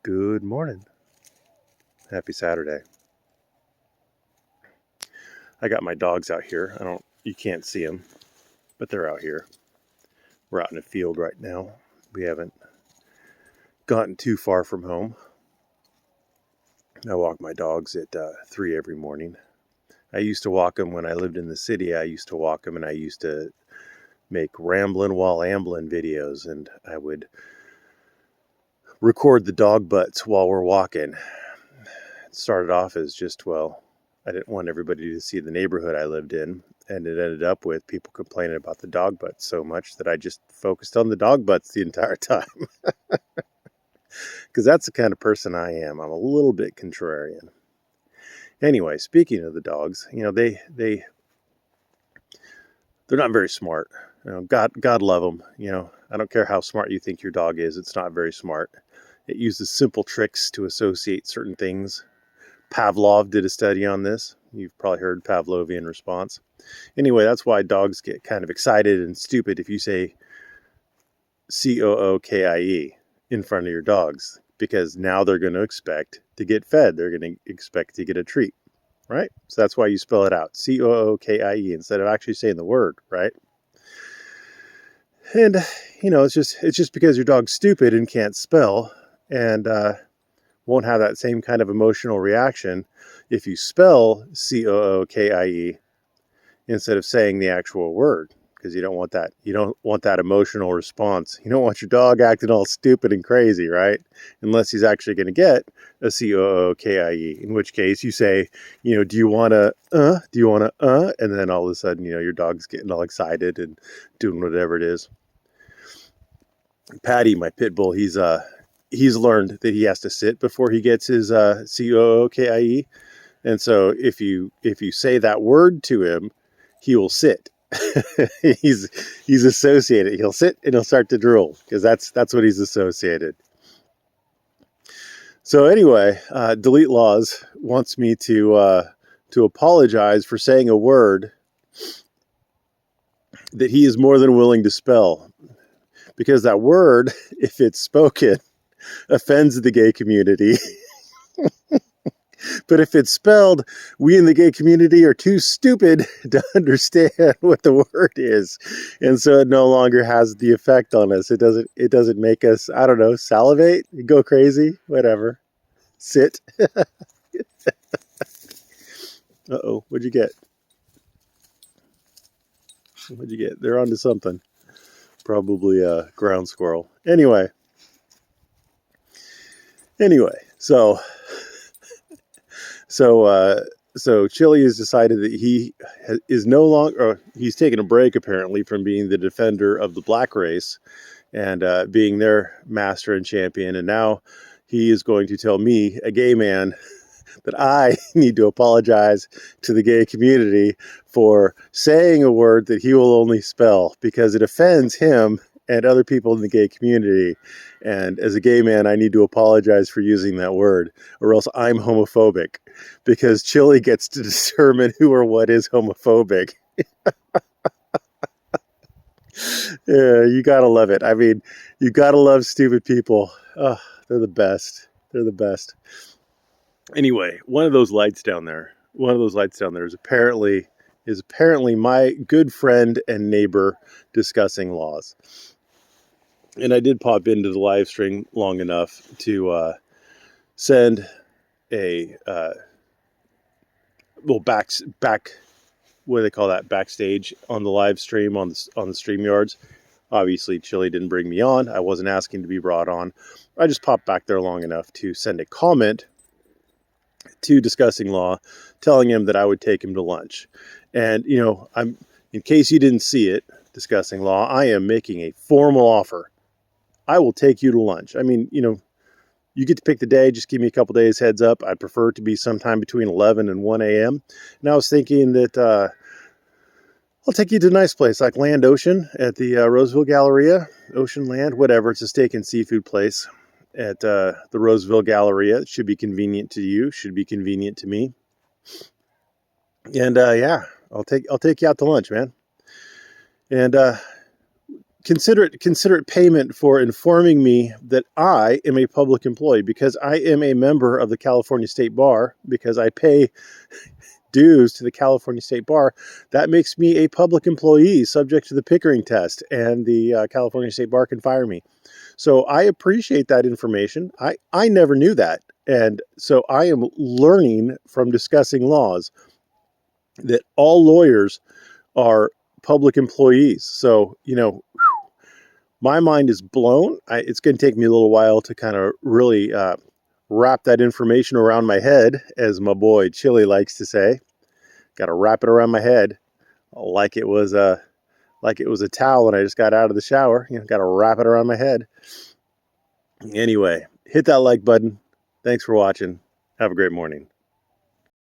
Good morning. Happy Saturday. I got my dogs out here. You can't see them, but they're out here. We're out in a field right now. We haven't gotten too far from home. I walk my dogs at 3 every morning. I used to walk them when I lived in the city. I used to walk them and I used to make ramblin' while amblin' videos, and I would record the dog butts while we're walking. It started off as I didn't want everybody to see the neighborhood I lived in, and it ended up with people complaining about the dog butts so much that I just focused on the dog butts the entire time. Because that's the kind of person I am. I'm a little bit contrarian. Anyway, speaking of the dogs, they're not very smart. God love them. I don't care how smart you think your dog is. It's not very smart. It uses simple tricks to associate certain things. Pavlov did a study on this. You've probably heard Pavlovian response. Anyway, that's why dogs get kind of excited and stupid if you say COOKIE in front of your dogs, because now they're going to expect to get fed. They're going to expect to get a treat, right? So that's why you spell it out, COOKIE, instead of actually saying the word, right? And, it's just because your dog's stupid and can't spell and won't have that same kind of emotional reaction if you spell COOKIE instead of saying the actual word, because you don't want that emotional response. You don't want your dog acting all stupid and crazy, right? Unless he's actually going to get a COOKIE, in which case you say, do you want to and then all of a sudden, your dog's getting all excited and doing whatever it is. Patty, my pit bull, he's learned that he has to sit before he gets his COOKIE. And so if you say that word to him, he will sit. he's associated. He'll sit and he'll start to drool, because that's what he's associated. So anyway, Delete Laws wants me to apologize for saying a word that he is more than willing to spell, because that word, if it's spoken, offends the gay community. But if it's spelled, we in the gay community are too stupid to understand what the word is. And so it no longer has the effect on us. It doesn't make us, I don't know, salivate, go crazy, whatever. Sit. Uh-oh, what'd you get? What'd you get? They're onto something. Probably a ground squirrel. Anyway, so Chillie has decided that he is no longer, he's taken a break apparently from being the defender of the black race and being their master and champion. And now he is going to tell me, a gay man, that I need to apologize to the gay community for saying a word that he will only spell, because it offends him and other people in the gay community. And as a gay man, I need to apologize for using that word, or else I'm homophobic, because Chillie gets to determine who or what is homophobic. Yeah, you gotta love it. I mean, you gotta love stupid people. Oh, they're the best. They're the best. Anyway, one of those lights down there is apparently my good friend and neighbor discussing laws. And I did pop into the live stream long enough to send a back what do they call that, backstage on the live stream on the StreamYards. Obviously, Chillie didn't bring me on. I wasn't asking to be brought on. I just popped back there long enough to send a comment to Discussing Law, telling him that I would take him to lunch. And, in case you didn't see it, Discussing Law, I am making a formal offer. I will take you to lunch. I mean, you get to pick the day. Just give me a couple days heads up. I'd prefer it to be sometime between 11 and 1 a.m. And I was thinking that I'll take you to a nice place like Land Ocean at the Roseville Galleria, Ocean Land, whatever. It's a steak and seafood place at the Roseville Galleria. It should be convenient to you. Should be convenient to me. And yeah, I'll take you out to lunch, man. And consider it payment for informing me that I am a public employee, because I am a member of the California State Bar, because I pay dues to the California State Bar. That makes me a public employee subject to the Pickering test, and the California State Bar can fire me. So I appreciate that information. I never knew that. And so I am learning from discussing laws that all lawyers are public employees. So, my mind is blown. It's going to take me a little while to kind of really wrap that information around my head, as my boy Chillie likes to say. Got to wrap it around my head like it was a towel when I just got out of the shower. Got to wrap it around my head. Anyway, hit that like button. Thanks for watching. Have a great morning.